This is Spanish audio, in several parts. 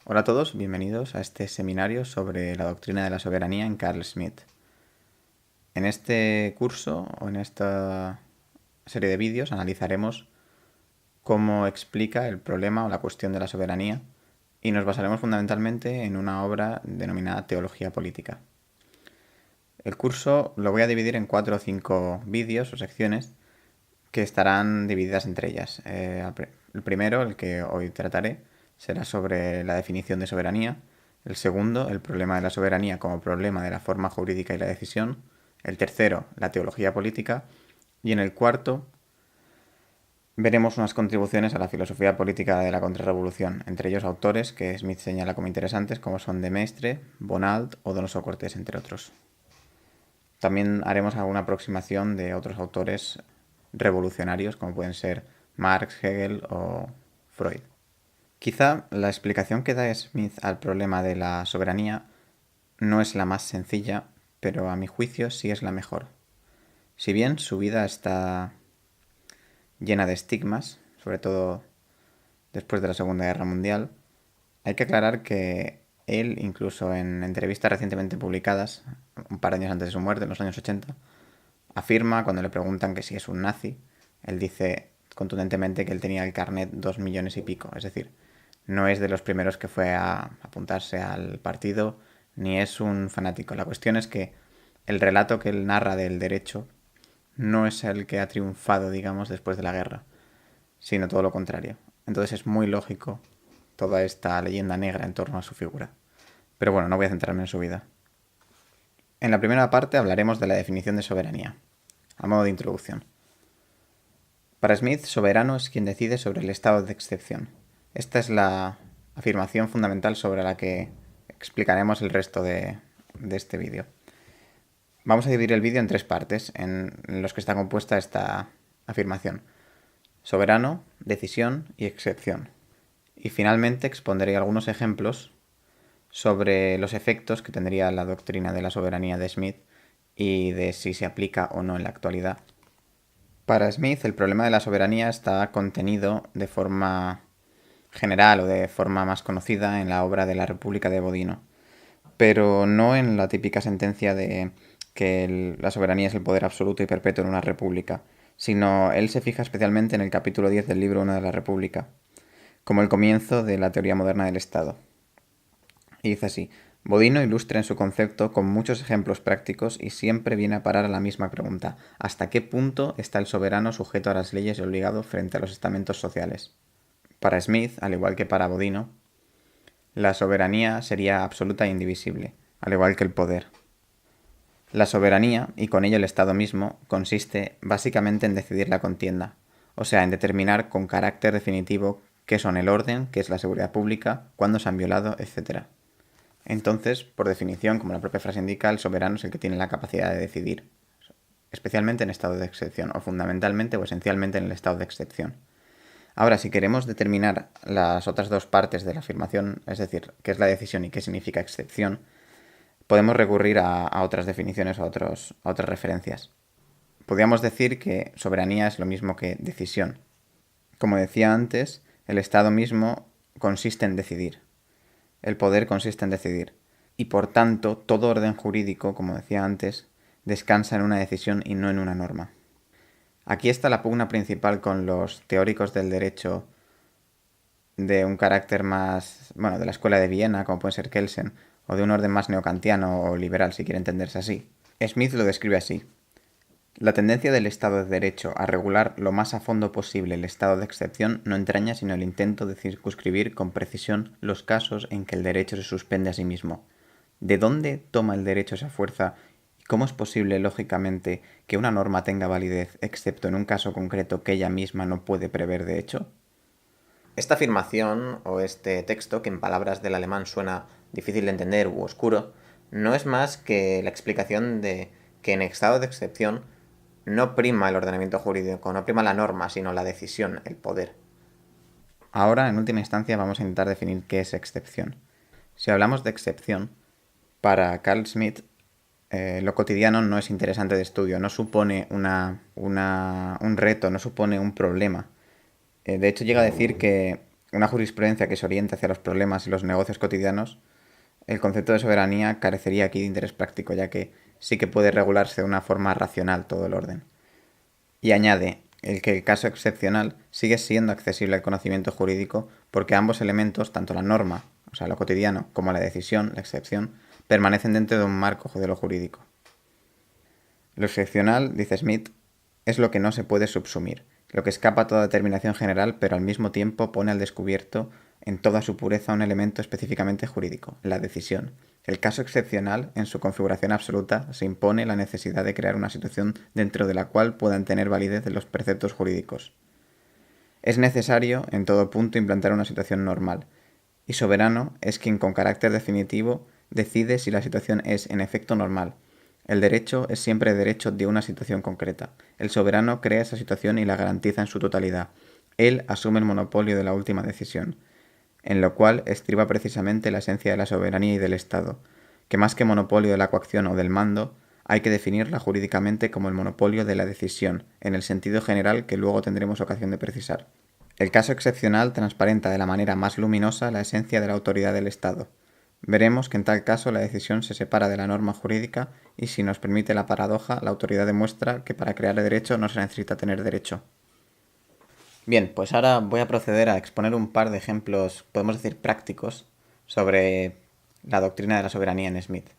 Hola a todos, bienvenidos a este seminario sobre la doctrina de la soberanía en Carl Schmitt. En este curso o en esta serie de vídeos analizaremos cómo explica el problema o la cuestión de la soberanía y nos basaremos fundamentalmente en una obra denominada Teología Política. El curso lo voy a dividir en 4 o 5 vídeos o secciones que estarán divididas entre ellas. El primero, el que hoy trataré, será sobre la definición de soberanía. El segundo, el problema de la soberanía como problema de la forma jurídica y la decisión. El tercero, la teología política. Y en el cuarto, veremos unas contribuciones a la filosofía política de la contrarrevolución, entre ellos autores que Smith señala como interesantes, como son de Maistre, Bonald o Donoso Cortés, entre otros. También haremos alguna aproximación de otros autores revolucionarios, como pueden ser Marx, Hegel o Freud. Quizá la explicación que da Smith al problema de la soberanía no es la más sencilla, pero a mi juicio sí es la mejor. Si bien su vida está llena de estigmas, sobre todo después de la Segunda Guerra Mundial, hay que aclarar que él, incluso en entrevistas recientemente publicadas, un par de años antes de su muerte, en los años 80, afirma, cuando le preguntan que si es un nazi, él dice contundentemente que él tenía el carnet 2 millones y pico. Es decir, no es de los primeros que fue a apuntarse al partido, ni es un fanático. La cuestión es que el relato que él narra del derecho no es el que ha triunfado, digamos, después de la guerra, sino todo lo contrario. Entonces es muy lógico toda esta leyenda negra en torno a su figura. Pero bueno, no voy a centrarme en su vida. En la primera parte hablaremos de la definición de soberanía, a modo de introducción. Para Smith, soberano es quien decide sobre el estado de excepción. Esta es la afirmación fundamental sobre la que explicaremos el resto de este vídeo. Vamos a dividir el vídeo en 3 partes en los que está compuesta esta afirmación: soberano, decisión y excepción. Y finalmente expondré algunos ejemplos sobre los efectos que tendría la doctrina de la soberanía de Smith y de si se aplica o no en la actualidad. Para Smith, el problema de la soberanía está contenido de forma general o de forma más conocida en la obra de la República de Bodino, pero no en la típica sentencia de que la soberanía es el poder absoluto y perpetuo en una república, sino él se fija especialmente en el capítulo 10 del libro 1 de la República, como el comienzo de la teoría moderna del Estado. Y dice así: Bodino ilustra en su concepto con muchos ejemplos prácticos y siempre viene a parar a la misma pregunta: ¿hasta qué punto está el soberano sujeto a las leyes y obligado frente a los estamentos sociales? Para Smith, al igual que para Bodino, la soberanía sería absoluta e indivisible, al igual que el poder. La soberanía, y con ello el Estado mismo, consiste básicamente en decidir la contienda, o sea, en determinar con carácter definitivo qué son el orden, qué es la seguridad pública, cuándo se han violado, etc. Entonces, por definición, como la propia frase indica, el soberano es el que tiene la capacidad de decidir, especialmente en estado de excepción, o fundamentalmente o esencialmente en el estado de excepción. Ahora, si queremos determinar las otras 2 partes de la afirmación, es decir, qué es la decisión y qué significa excepción, podemos recurrir a otras definiciones o a otras referencias. Podríamos decir que soberanía es lo mismo que decisión. Como decía antes, el Estado mismo consiste en decidir. El poder consiste en decidir. Y por tanto, todo orden jurídico, como decía antes, descansa en una decisión y no en una norma. Aquí está la pugna principal con los teóricos del derecho de un carácter más, bueno, de la escuela de Viena, como puede ser Kelsen, o de un orden más neokantiano o liberal, si quiere entenderse así. Smith lo describe así: la tendencia del Estado de Derecho a regular lo más a fondo posible el estado de excepción no entraña sino el intento de circunscribir con precisión los casos en que el derecho se suspende a sí mismo. ¿De dónde toma el derecho esa fuerza y cómo es posible, lógicamente, que una norma tenga validez excepto en un caso concreto que ella misma no puede prever de hecho? Esta afirmación o este texto, que en palabras del alemán suena difícil de entender u oscuro, no es más que la explicación de que en estado de excepción no prima el ordenamiento jurídico, no prima la norma, sino la decisión, el poder. Ahora, en última instancia, vamos a intentar definir qué es excepción. Si hablamos de excepción, para Carl Schmitt, lo cotidiano no es interesante de estudio, no supone un reto, no supone un problema. De hecho, llega a decir que una jurisprudencia que se oriente hacia los problemas y los negocios cotidianos, el concepto de soberanía carecería aquí de interés práctico, ya que sí que puede regularse de una forma racional todo el orden. Y añade que el caso excepcional sigue siendo accesible al conocimiento jurídico porque ambos elementos, tanto la norma, o sea, lo cotidiano, como la decisión, la excepción, permanecen dentro de un marco de lo jurídico. Lo excepcional, dice Smith, es lo que no se puede subsumir, lo que escapa a toda determinación general, pero al mismo tiempo pone al descubierto en toda su pureza un elemento específicamente jurídico, la decisión. El caso excepcional, en su configuración absoluta, se impone la necesidad de crear una situación dentro de la cual puedan tener validez los preceptos jurídicos. Es necesario, en todo punto, implantar una situación normal, y soberano es quien con carácter definitivo decide si la situación es en efecto normal. El derecho es siempre derecho de una situación concreta. El soberano crea esa situación y la garantiza en su totalidad. Él asume el monopolio de la última decisión, en lo cual estriba precisamente la esencia de la soberanía y del Estado, que más que monopolio de la coacción o del mando, hay que definirla jurídicamente como el monopolio de la decisión, en el sentido general que luego tendremos ocasión de precisar. El caso excepcional transparenta de la manera más luminosa la esencia de la autoridad del Estado. Veremos que en tal caso la decisión se separa de la norma jurídica y, si nos permite la paradoja, la autoridad demuestra que para crear derecho no se necesita tener derecho. Bien, pues ahora voy a proceder a exponer un par de ejemplos, podemos decir prácticos, sobre la doctrina de la soberanía en Smith.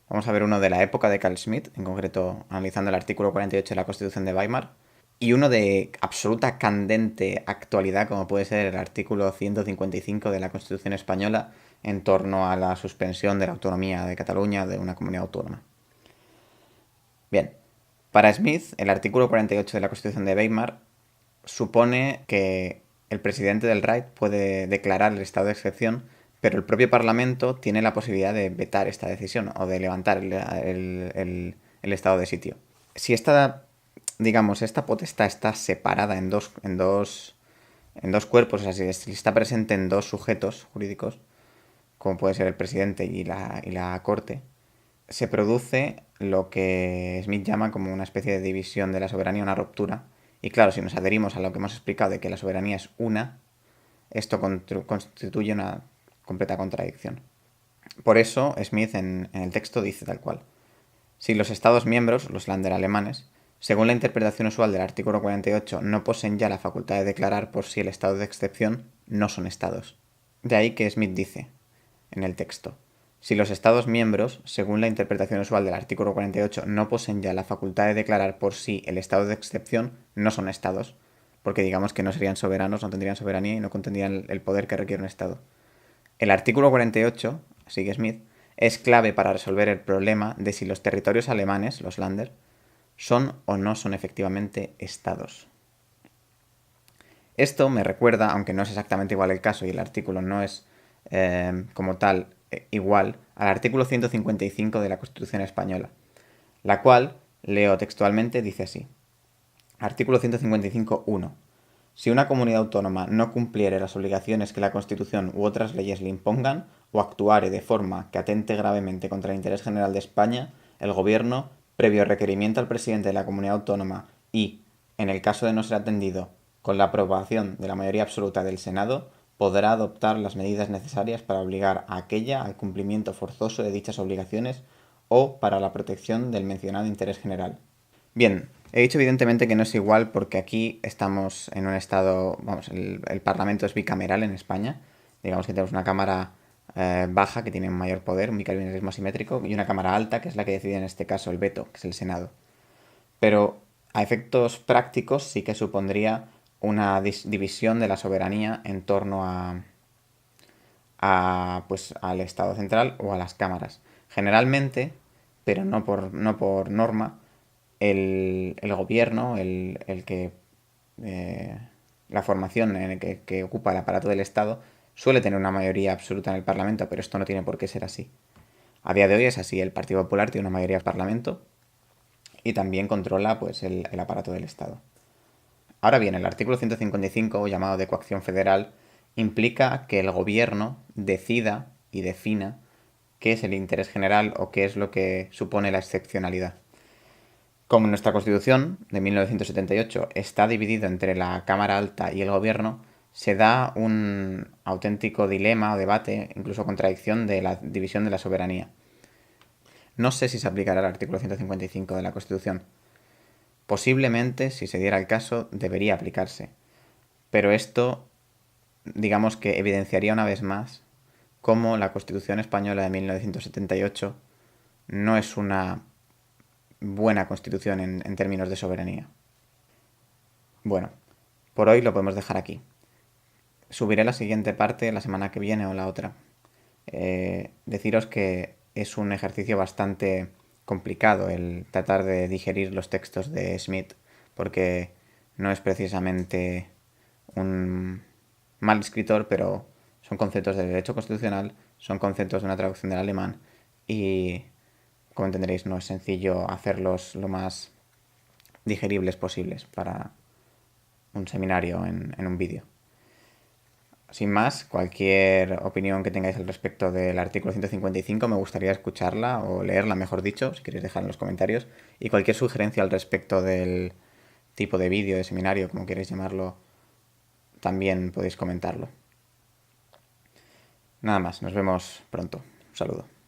Vamos a ver uno de la época de Carl Schmitt, en concreto analizando el artículo 48 de la Constitución de Weimar, y uno de absoluta candente actualidad, como puede ser el artículo 155 de la Constitución española, en torno a la suspensión de la autonomía de Cataluña de una comunidad autónoma. Bien, para Smith, el artículo 48 de la Constitución de Weimar supone que el presidente del Reich puede declarar el estado de excepción, pero el propio Parlamento tiene la posibilidad de vetar esta decisión o de levantar el estado de sitio. Si esta potestad está separada en dos cuerpos, o sea, si está presente en dos sujetos jurídicos, como puede ser el presidente y la Corte, se produce lo que Smith llama como una especie de división de la soberanía, una ruptura. Y claro, si nos adherimos a lo que hemos explicado de que la soberanía es una, esto constituye una completa contradicción. Por eso, Smith en el texto dice tal cual: si los Estados miembros, los Länder alemanes, según la interpretación usual del artículo 48, no poseen ya la facultad de declarar por sí el estado de excepción, no son Estados. De ahí que Smith dice, en el texto, si los Estados miembros, según la interpretación usual del artículo 48, no poseen ya la facultad de declarar por sí el estado de excepción, no son Estados, porque digamos que no serían soberanos, no tendrían soberanía y no contendrían el poder que requiere un Estado. El artículo 48, sigue Smith, es clave para resolver el problema de si los territorios alemanes, los Länder, son o no son efectivamente Estados. Esto me recuerda, aunque no es exactamente igual el caso y el artículo no es como tal igual, al artículo 155 de la Constitución española, la cual, leo textualmente, dice así. Artículo 155.1. Si una comunidad autónoma no cumpliere las obligaciones que la Constitución u otras leyes le impongan, o actuare de forma que atente gravemente contra el interés general de España, el Gobierno, previo requerimiento al presidente de la comunidad autónoma y, en el caso de no ser atendido, con la aprobación de la mayoría absoluta del Senado, podrá adoptar las medidas necesarias para obligar a aquella al cumplimiento forzoso de dichas obligaciones o para la protección del mencionado interés general. Bien, he dicho evidentemente que no es igual porque aquí estamos en un estado, el Parlamento es bicameral en España, digamos que tenemos una cámara baja que tiene un mayor poder, un bicameralismo asimétrico, y una cámara alta que es la que decide en este caso el veto, que es el Senado. Pero a efectos prácticos sí que supondría una división de la soberanía en torno pues, al Estado central o a las cámaras. Generalmente, pero no por norma, el gobierno, la formación en el que ocupa el aparato del Estado, suele tener una mayoría absoluta en el Parlamento, pero esto no tiene por qué ser así. A día de hoy es así, el Partido Popular tiene una mayoría en el Parlamento y también controla pues, el aparato del Estado. Ahora bien, el artículo 155, llamado de coacción federal, implica que el gobierno decida y defina qué es el interés general o qué es lo que supone la excepcionalidad. Como nuestra Constitución de 1978 está dividida entre la Cámara Alta y el Gobierno, se da un auténtico dilema o debate, incluso contradicción, de la división de la soberanía. No sé si se aplicará el artículo 155 de la Constitución. Posiblemente, si se diera el caso, debería aplicarse. Pero esto, digamos que evidenciaría una vez más cómo la Constitución española de 1978 no es una buena constitución en términos de soberanía. Bueno, por hoy lo podemos dejar aquí. Subiré la siguiente parte la semana que viene o la otra. Deciros que es un ejercicio bastante complicado el tratar de digerir los textos de Smith, porque no es precisamente un mal escritor, pero son conceptos de derecho constitucional, son conceptos de una traducción del alemán y, como entenderéis, no es sencillo hacerlos lo más digeribles posibles para un seminario en un vídeo. Sin más, cualquier opinión que tengáis al respecto del artículo 155 me gustaría escucharla o leerla, mejor dicho, si queréis dejar en los comentarios. Y cualquier sugerencia al respecto del tipo de vídeo, de seminario, como queréis llamarlo, también podéis comentarlo. Nada más, nos vemos pronto. Un saludo.